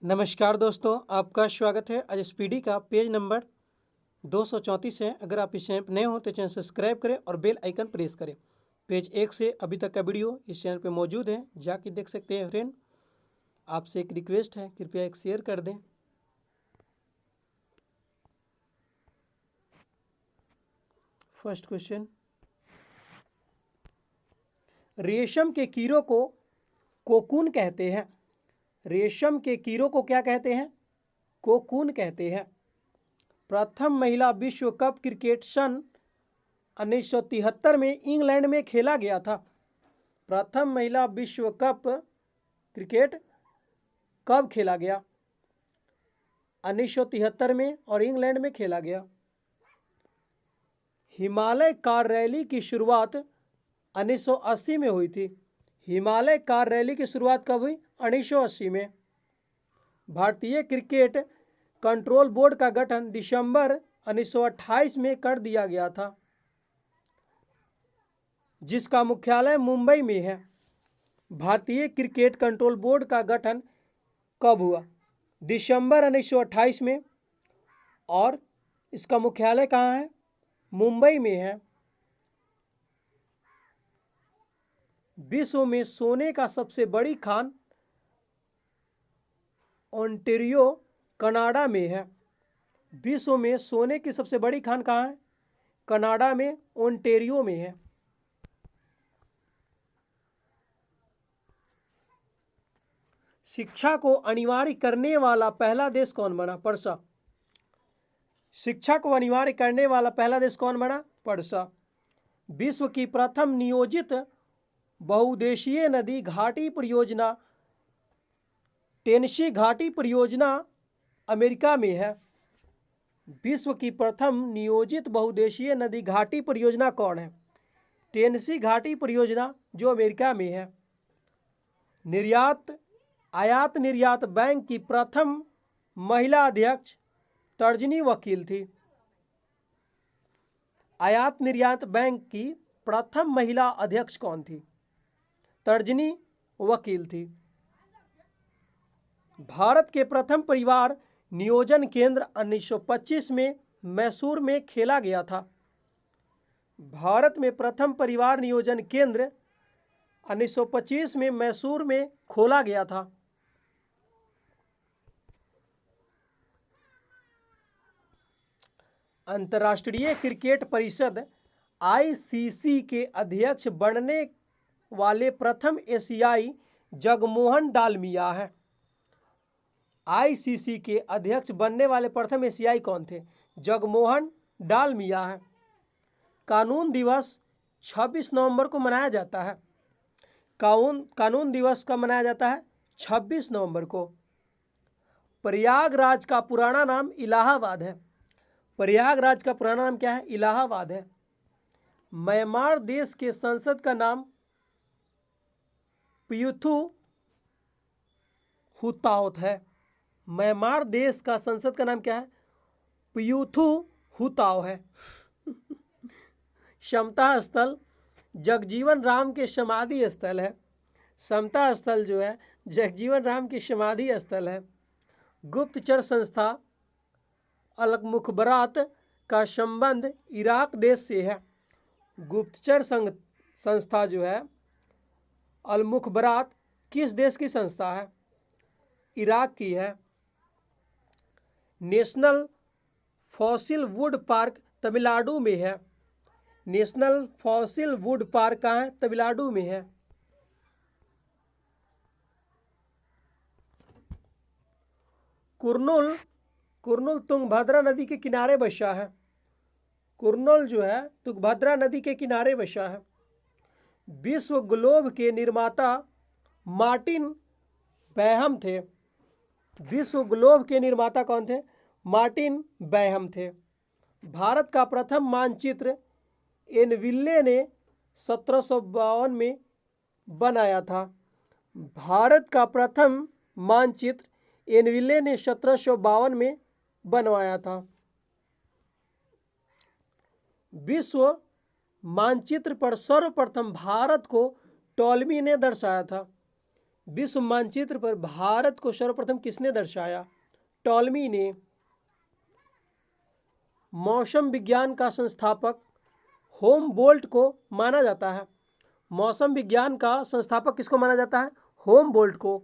नमस्कार दोस्तों, आपका स्वागत है। आज स्पीडी का पेज नंबर 234 है। अगर आप इस चैनल पर नए हो तो चैनल सब्सक्राइब करें और बेल आइकन प्रेस करें। पेज 1 से अभी तक का वीडियो इस चैनल पे मौजूद है, जाके देख सकते हैं। फ्रेंड, आपसे एक रिक्वेस्ट है, कृपया एक शेयर कर दें। फर्स्ट क्वेश्चन, रेशम के कीड़ों को कोकून कहते हैं। रेशम के कीड़ों को क्या कहते हैं? कोकून कहते हैं। प्रथम महिला विश्व कप क्रिकेट सन 1973 में इंग्लैंड में खेला गया था। प्रथम महिला विश्व कप क्रिकेट कब खेला गया? 1973 में और इंग्लैंड में खेला गया। हिमालय कार रैली की शुरुआत 1980 में हुई थी। हिमालय कार रैली की शुरुआत कब हुई? 1980 में। भारतीय क्रिकेट कंट्रोल बोर्ड का गठन दिसंबर 1928 में कर दिया गया था, जिसका मुख्यालय मुंबई में है। भारतीय क्रिकेट कंट्रोल बोर्ड का गठन कब हुआ? दिसंबर 1928 में, और इसका मुख्यालय कहाँ है? मुंबई में है। विश्व में सोने का सबसे बड़ी खान ओंटारियो, कनाडा में है। विश्व में सोने की सबसे बड़ी खान कहाँ है? कनाडा में, ओंटारियो में है। शिक्षा को अनिवार्य करने वाला पहला देश कौन बना? पर्सा। शिक्षा को अनिवार्य करने वाला पहला देश कौन बना? पर्सा। विश्व की प्रथम नियोजित बहुउद्देशीय नदी घाटी परियोजना टेनेसी घाटी परियोजना अमेरिका में है। विश्व की प्रथम नियोजित बहुउद्देशीय नदी घाटी परियोजना कौन है? टेनेसी घाटी परियोजना, जो अमेरिका में है। आयात निर्यात बैंक की प्रथम महिला अध्यक्ष तर्जनी वकील थी। आयात निर्यात बैंक की प्रथम महिला अध्यक्ष कौन थी? तर्जनी वकील थी। भारत के प्रथम परिवार नियोजन केंद्र 1925 में मैसूर में खेला गया था। भारत में प्रथम परिवार नियोजन केंद्र 1925 में मैसूर में खोला गया था। अंतर्राष्ट्रीय क्रिकेट परिषद आईसीसी के अध्यक्ष बनने वाले प्रथम एशियाई जगमोहन डालमिया है। आईसीसी के अध्यक्ष बनने वाले प्रथम एशियाई कौन थे? जगमोहन डालमिया है। कानून दिवस 26 नवंबर को मनाया जाता है। कानून दिवस कब मनाया जाता है? 26 नवंबर को। प्रयागराज का पुराना नाम इलाहाबाद है। प्रयागराज का पुराना नाम क्या है? इलाहाबाद है। म्यांमार देश के संसद का नाम प्यूथू हुताओत है। म्यांमार देश का संसद का नाम क्या है? प्यूथू हुताओ है। समता स्थल जगजीवन राम के समाधि स्थल है। समता स्थल जो है जगजीवन राम की समाधि स्थल है। गुप्तचर संस्था अल मुखबरात का संबंध इराक देश से है। गुप्तचर संस्था जो है अल मुखबरात किस देश की संस्था है? इराक की है। National fossil would park Tamil Nadu में है। नेशनल फॉसिल वुड पार्क कहाँ है? तमिलनाडु में है। कुर्नूल तुंगभद्रा नदी के किनारे बसा है। कुर्नूल जो है तुंगभद्रा नदी के किनारे बसा है। विश्व ग्लोब के निर्माता मार्टिन बैहम थे। विश्व ग्लोब के निर्माता कौन थे? मार्टिन बैहम थे। भारत का प्रथम मानचित्र एनविल्ले ने 1752 में बनाया था। भारत का प्रथम मानचित्र एनविल्ले ने 1752 में बनवाया था। विश्व मानचित्र पर सर्वप्रथम भारत को टॉलमी ने दर्शाया था। विश्व मानचित्र पर भारत को सर्वप्रथम किसने दर्शाया? टॉलमी ने। मौसम विज्ञान का संस्थापक होमबोल्ट को माना जाता है। मौसम विज्ञान का संस्थापक किसको माना जाता है? होमबोल्ट को।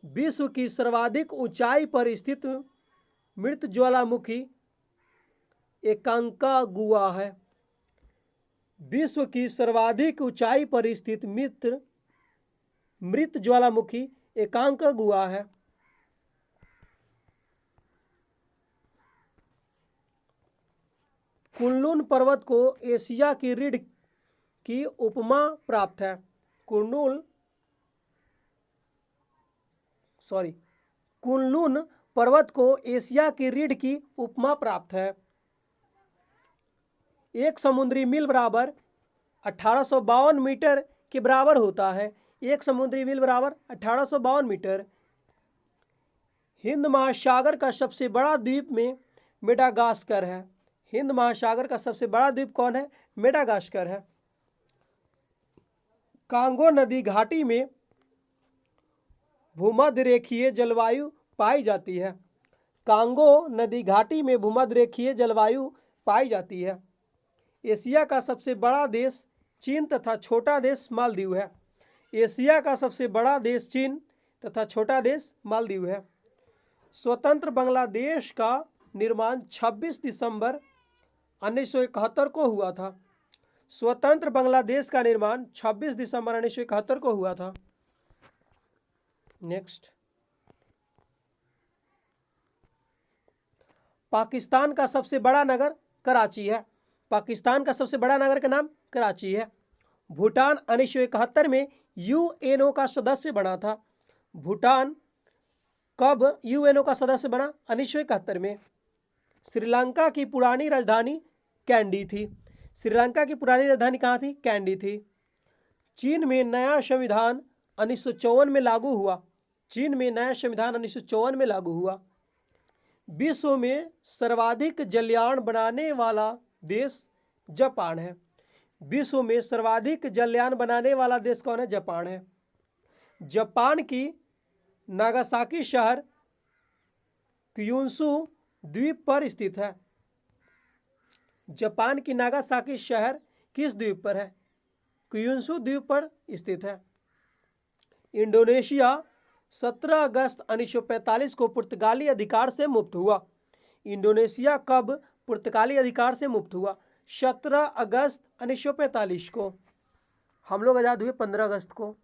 विश्व की सर्वाधिक ऊंचाई पर स्थित मृत ज्वालामुखी एकांकागुआ है। विश्व की सर्वाधिक ऊंचाई पर स्थित मृत ज्वालामुखी एकांकागुआ है। कुनलुन पर्वत को एशिया की रीढ़ की उपमा प्राप्त है। कुनलुन पर्वत को एशिया की रीढ़ की उपमा प्राप्त है। एक समुद्री मील बराबर 1852 मीटर के बराबर होता है। एक समुद्री मील बराबर 1852 मीटर। हिंद महासागर का सबसे बड़ा द्वीप में मेडागास्कर है। हिंद महासागर का सबसे बड़ा द्वीप कौन है? मेडागास्कर है। कांगो नदी घाटी में भूमध्य रेखीय जलवायु पाई जाती है। कांगो नदी घाटी में भूमध्य रेखीय जलवायु पाई जाती है। एशिया का सबसे बड़ा देश चीन तथा छोटा देश मालदीव है। एशिया का सबसे बड़ा देश चीन तथा छोटा देश मालदीव है। स्वतंत्र बांग्लादेश का निर्माण 26 दिसंबर 1971 को हुआ था। स्वतंत्र बांग्लादेश का निर्माण 26 दिसंबर 1971 को हुआ था। नेक्स्ट, पाकिस्तान का सबसे बड़ा नगर कराची है। पाकिस्तान का सबसे बड़ा नगर का नाम कराची है। भूटान 1971 में यूएनओ का सदस्य बना था। भूटान कब यूएनओ का सदस्य बना? 1971 में। श्रीलंका की पुरानी राजधानी कैंडी थी। श्रीलंका की पुरानी राजधानी कहाँ थी? कैंडी थी। चीन में नया संविधान 1954 में लागू हुआ। चीन में नया संविधान 1954 में लागू हुआ। विश्व में सर्वाधिक जलयान बनाने वाला देश जापान है। विश्व में सर्वाधिक जलयान बनाने वाला देश कौन है? जापान है। जापान की नागासाकी शहर क्यूशू द्वीप पर स्थित है। जापान की नागासाकी शहर किस द्वीप पर है? क्यूशू द्वीप पर स्थित है। इंडोनेशिया 17 अगस्त 1945 को पुर्तगाली अधिकार से मुक्त हुआ। इंडोनेशिया कब पुर्तगाली अधिकार से मुक्त हुआ? 17 अगस्त 1945 को। हम लोग आजाद हुए 15 अगस्त को।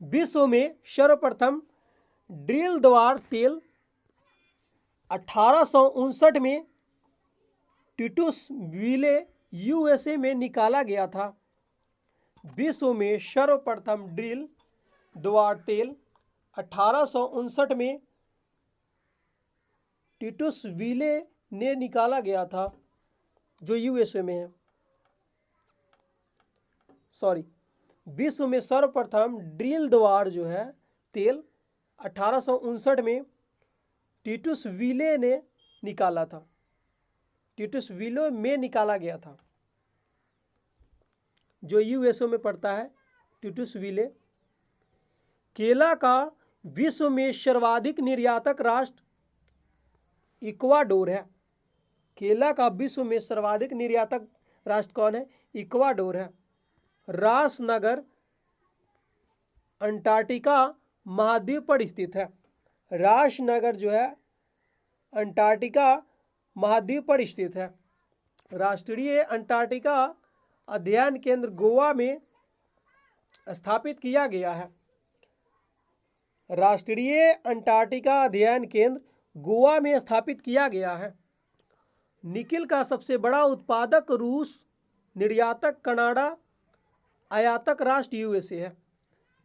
विश्व में सर्वप्रथम ड्रिल द्वार तेल 1859 में टिटुसविले यूएसए में निकाला गया था। विश्व में सर्वप्रथम ड्रिल द्वार तेल 1859 में टिटुसविले ने निकाला गया था, जो यूएसए में है। विश्व में सर्वप्रथम ड्रिल द्वार जो है तेल 1859 में टिटुसविले ने निकाला था। टिटुसविले में निकाला गया था, जो यूएसए में पड़ता है टिटुसविले। केला का विश्व में सर्वाधिक निर्यातक राष्ट्र इक्वाडोर है। केला का विश्व में सर्वाधिक निर्यातक राष्ट्र कौन है? इक्वाडोर है। रास नगर अंटार्कटिका महाद्वीप पर स्थित है। रास नगर जो है अंटार्कटिका महाद्वीप पर स्थित है। राष्ट्रीय अंटार्कटिका अध्ययन केंद्र गोवा में स्थापित किया गया है। राष्ट्रीय अंटार्कटिका अध्ययन केंद्र गोवा में स्थापित किया गया है। निकिल का सबसे बड़ा उत्पादक रूस, निर्यातक कनाडा, आयातक राष्ट्र यूएसए है।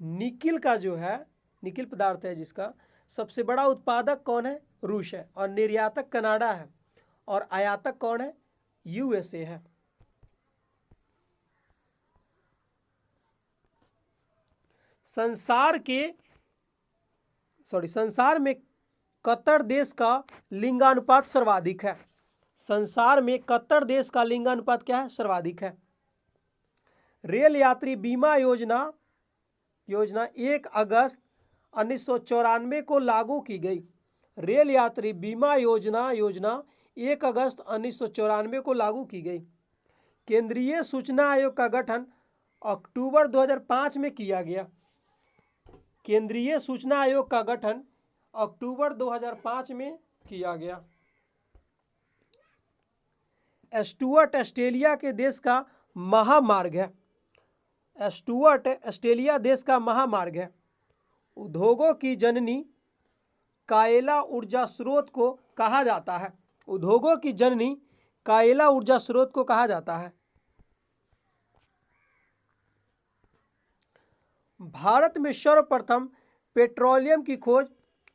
निकिल का जो है, निकिल पदार्थ है जिसका सबसे बड़ा उत्पादक कौन है? रूस है। और निर्यातक कनाडा है। और आयातक कौन है? यूएसए है। संसार में कतर देश का लिंगानुपात सर्वाधिक है। संसार में कतर देश का लिंगानुपात क्या है? सर्वाधिक है। रेल यात्री बीमा योजना 1 अगस्त 1994 को लागू की गई। रेल यात्री बीमा योजना 1 अगस्त 1994 को लागू की गई। केंद्रीय सूचना आयोग का गठन अक्टूबर 2005 में किया गया। केंद्रीय सूचना आयोग का गठन अक्टूबर 2005 में किया गया। स्टुअर्ट ऑस्ट्रेलिया के देश का महामार्ग है। स्टुअर्ट ऑस्ट्रेलिया देश का महामार्ग है। उद्योगों की जननी कोयला ऊर्जा स्रोत को कहा जाता है। उद्योगों की जननी कोयला ऊर्जा स्रोत को कहा जाता है। भारत में सर्वप्रथम पेट्रोलियम की खोज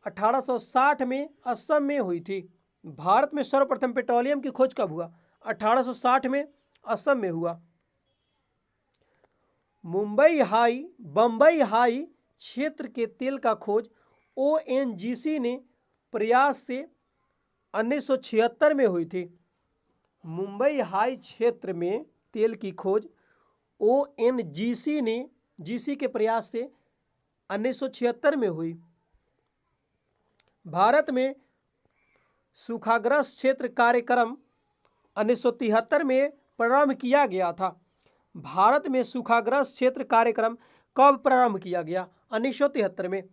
1860 में असम में हुई थी। भारत में सर्वप्रथम पेट्रोलियम की खोज कब हुआ? 1860 में असम में हुआ। बम्बई हाई क्षेत्र के तेल का खोज ONGC ने प्रयास से 1976 में हुई थी। मुंबई हाई क्षेत्र में तेल की खोज ONGC ने के प्रयास से 1976 में हुई। भारत में सूखाग्रस्त क्षेत्र कार्यक्रम 1973 में प्रारंभ किया गया था। भारत में सूखाग्रस्त क्षेत्र कार्यक्रम कब प्रारंभ किया गया? 1973 में।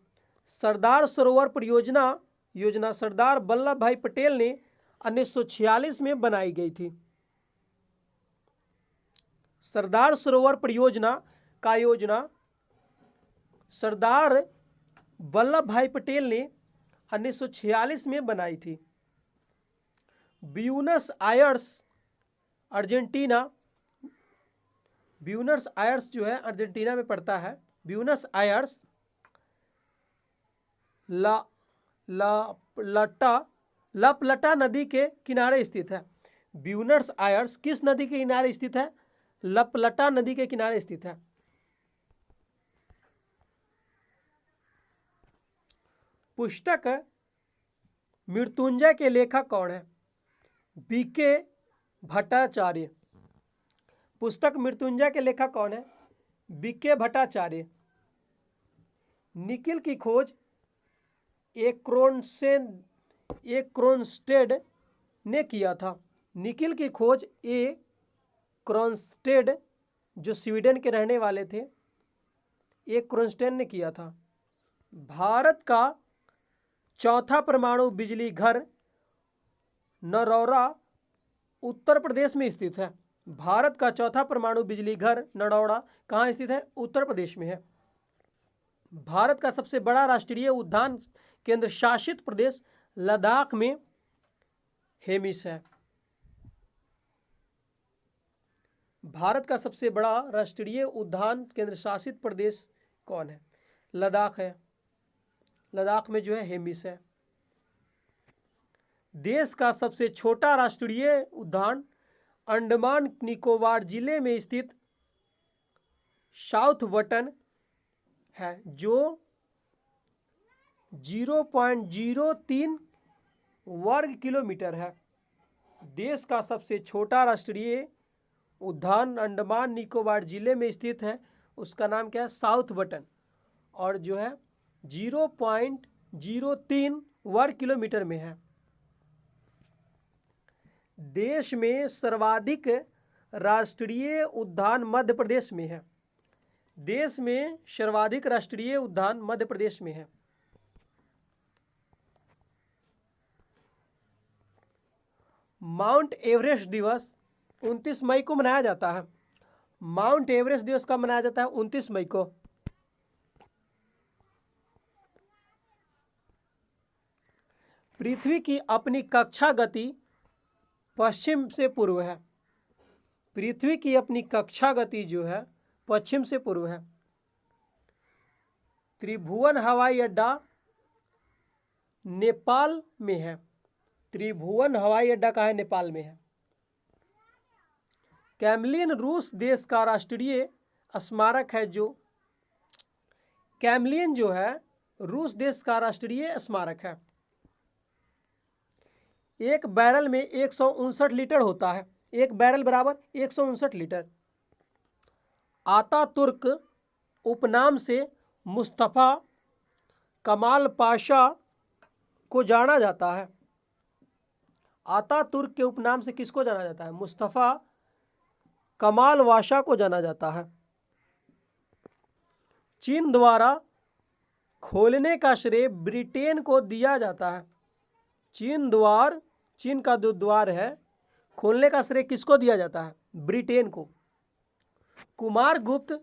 सरदार सरोवर परियोजना सरदार वल्लभ भाई पटेल ने 1946 में बनाई गई थी। सरदार सरोवर परियोजना का योजना सरदार वल्लभ भाई पटेल ने 1946 में बनाई थी। ब्यूनस आयर्स जो है अर्जेंटीना में पड़ता है। ब्यूनस आयर्स ला प्लाटा नदी के किनारे स्थित है। ब्यूनस आयर्स किस नदी के किनारे स्थित है? ला प्लाटा नदी के किनारे स्थित है। पुस्तक मृत्युंजय के लेखक कौन है? बीके भट्टाचार्य। पुस्तक मृत्युंजय के लेखक कौन है? बीके भट्टाचार्य। निकिल की खोज एक क्रोनस्टेड ने किया था। निकिल की खोज क्रोनस्टेड जो स्वीडन के रहने वाले थे, क्रोनस्टेड ने किया था। भारत का चौथा परमाणु बिजली घर नरौरा उत्तर प्रदेश में स्थित है। भारत का चौथा परमाणु बिजली घर नरौरा कहाँ स्थित है? उत्तर प्रदेश में है। भारत का सबसे बड़ा राष्ट्रीय उद्यान केंद्र शासित प्रदेश लद्दाख में हेमिस है। भारत का सबसे बड़ा राष्ट्रीय उद्यान केंद्र शासित प्रदेश कौन है? लद्दाख है। लद्दाख में जो है हेमिस है। देश का सबसे छोटा राष्ट्रीय उद्यान अंडमान निकोबार जिले में स्थित साउथम्पटन है, जो 0.03 वर्ग किलोमीटर है। देश का सबसे छोटा राष्ट्रीय उद्यान अंडमान निकोबार जिले में स्थित है, उसका नाम क्या है? साउथम्पटन, और जो है 0.03 वर्ग किलोमीटर में है। देश में सर्वाधिक राष्ट्रीय उद्यान मध्य प्रदेश में है। देश में सर्वाधिक राष्ट्रीय उद्यान मध्य प्रदेश में है। माउंट एवरेस्ट दिवस 29 मई को मनाया जाता है। माउंट एवरेस्ट दिवस कब मनाया जाता है? 29 मई को। पृथ्वी की अपनी कक्षा गति पश्चिम से पूर्व है। पृथ्वी की अपनी कक्षा गति जो है पश्चिम से पूर्व है। त्रिभुवन हवाई अड्डा नेपाल में है। त्रिभुवन हवाई अड्डा कहाँ है? नेपाल में है। कैमलिन रूस देश का राष्ट्रीय स्मारक है। जो कैमलिन जो है रूस देश का राष्ट्रीय स्मारक है। एक बैरल में 159 लीटर होता है। एक बैरल बराबर 159 लीटर। आतातुर्क उपनाम से मुस्तफ़ा कमाल पाशा को जाना जाता है। आतातुर्क के उपनाम से किसको जाना जाता है? मुस्तफ़ा कमाल पाशा को जाना जाता है। चीन द्वारा खोलने का श्रेय ब्रिटेन को दिया जाता है। चीन का जो द्वार है खोलने का श्रेय किसको दिया जाता है? ब्रिटेन को। कुमारगुप्त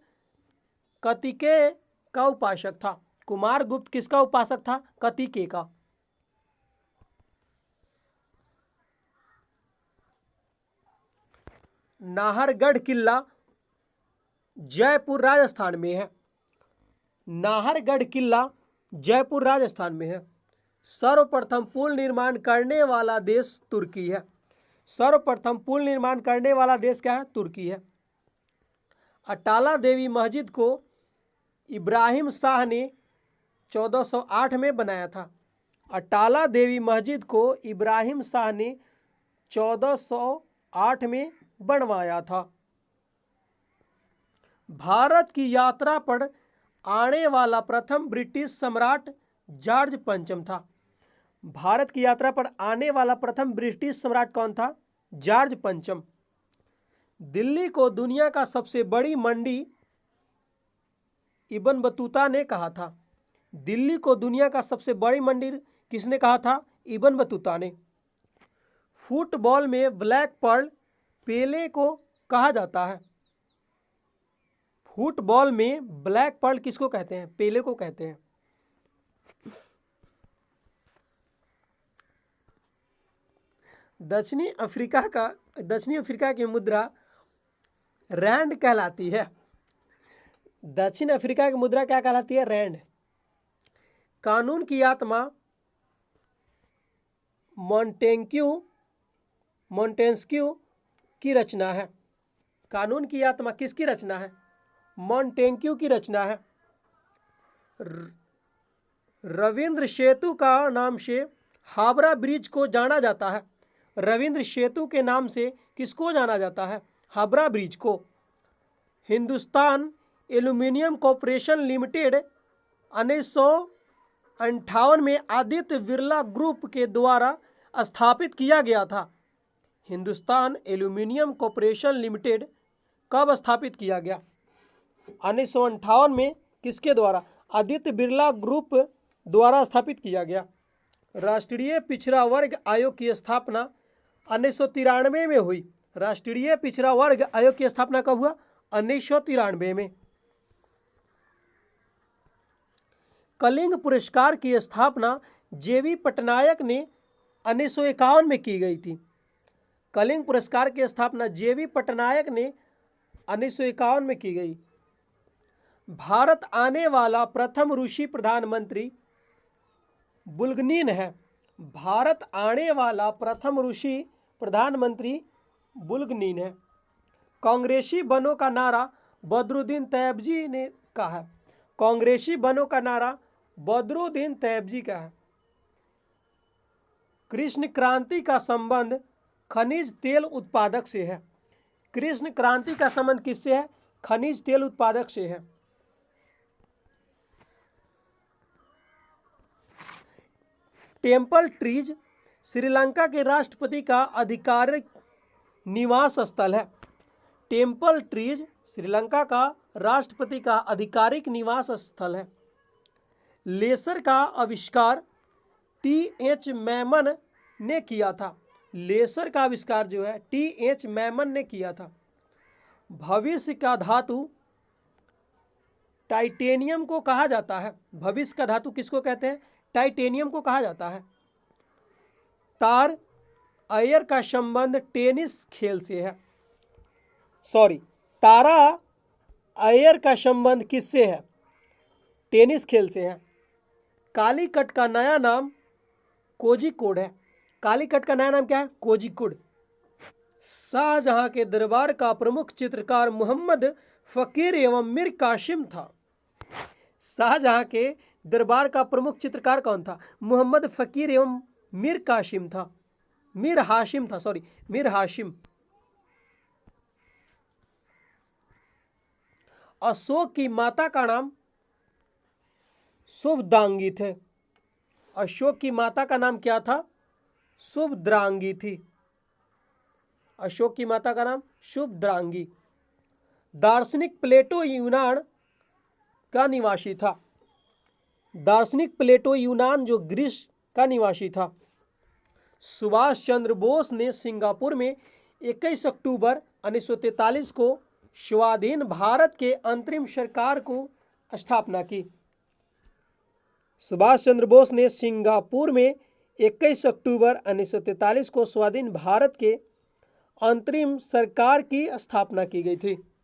कतिके का उपासक था। कुमारगुप्त किसका उपासक था? कतिके का। नाहरगढ़ किला जयपुर राजस्थान में है। नाहरगढ़ किला जयपुर राजस्थान में है। सर्वप्रथम पुल निर्माण करने वाला देश तुर्की है। सर्वप्रथम पुल निर्माण करने वाला देश क्या है? तुर्की है। अटाला देवी मस्जिद को इब्राहिम शाह ने 1408 में बनाया था। अटाला देवी मस्जिद को इब्राहिम शाह ने 1408 में बनवाया था। भारत की यात्रा पर आने वाला प्रथम ब्रिटिश सम्राट जॉर्ज पंचम था। भारत की यात्रा पर आने वाला प्रथम ब्रिटिश सम्राट कौन था? जॉर्ज पंचम। दिल्ली को दुनिया का सबसे बड़ी मंडी इब्न बतूता ने कहा था। दिल्ली को दुनिया का सबसे बड़ी मंडी किसने कहा था? इब्न बतूता ने। फुटबॉल में ब्लैक पर्ल पेले को कहा जाता है। फुटबॉल में ब्लैक पर्ल किसको कहते हैं? पेले को कहते हैं। दक्षिणी अफ्रीका की मुद्रा रैंड कहलाती है। दक्षिण अफ्रीका की मुद्रा क्या कहलाती है? रैंड। कानून की आत्मा मॉन्टेस्क्यू की रचना है। कानून की आत्मा किसकी रचना है? मॉन्टेस्क्यू की रचना है। रविंद्र सेतु का नाम से हावड़ा ब्रिज को जाना जाता है। रविंद्र सेतु के नाम से किसको जाना जाता है? हावड़ा ब्रिज को। हिंदुस्तान एल्यूमिनियम कॉर्पोरेशन लिमिटेड 1958 में आदित्य बिरला ग्रुप के द्वारा स्थापित किया गया था। हिंदुस्तान एल्यूमिनियम कॉर्पोरेशन लिमिटेड कब स्थापित किया गया? 1958 में। किसके द्वारा? आदित्य बिरला ग्रुप द्वारा स्थापित किया गया। राष्ट्रीय पिछड़ा वर्ग आयोग की स्थापना 1993 में हुई। राष्ट्रीय पिछड़ा वर्ग आयोग की स्थापना कब हुआ? 1993 में। कलिंग पुरस्कार की स्थापना जेवी पटनायक ने 1951 में की गई थी। कलिंग पुरस्कार की स्थापना जेवी पटनायक ने 1951 में की गई। भारत आने वाला प्रथम रूसी प्रधानमंत्री बुल्गनिन है। भारत आने वाला प्रथम रूसी प्रधानमंत्री बुल्गनिन है। कांग्रेसी बनों का नारा बदरुद्दीन तैयबजी ने कहा है। कांग्रेसी बनों का नारा बदरुद्दीन तैयबजी का है। कृष्ण क्रांति का संबंध खनिज तेल उत्पादक से है। कृष्ण क्रांति का संबंध किससे है? खनिज तेल उत्पादक से है। टेम्पल ट्रीज श्रीलंका के राष्ट्रपति का आधिकारिक निवास स्थल है। टेम्पल ट्रीज श्रीलंका का राष्ट्रपति का आधिकारिक निवास स्थल है। लेसर का आविष्कार टी.एच. मैमन ने किया था। लेसर का आविष्कार जो है टी.एच. मैमन ने किया था। भविष्य का धातु टाइटेनियम को कहा जाता है। भविष्य का धातु किसको कहते हैं? टाइटेनियम को कहा जाता है। तार अयर का संबंध टेनिस खेल से है। तारा अयर का संबंध किससे है? टेनिस खेल से है। कालीकट का नया नाम कोझिकोड है। कालीकट का नया नाम क्या है? कोझिकोड। शाहजहां के दरबार का प्रमुख चित्रकार मोहम्मद फकीर एवं मीर कासिम था। शाहजहां के दरबार का प्रमुख चित्रकार कौन था? मोहम्मद फकीर एवं मीर कासिम था। मीर हाशिम। अशोक की माता का नाम शुभद्रांगी थे। अशोक की माता का नाम क्या था? शुभद्रांगी थी। अशोक की माता का नाम शुभद्रांगी। दार्शनिक प्लेटो यूनान का निवासी था। दार्शनिक प्लेटो यूनान जो ग्रीस का निवासी था। सुभाष चंद्र बोस ने सिंगापुर में 21 अक्टूबर 1943 को स्वाधीन भारत के अंतरिम सरकार को स्थापना की। सुभाष चंद्र बोस ने सिंगापुर में 21 अक्टूबर 1943 को स्वाधीन भारत के अंतरिम सरकार की स्थापना की गई थी।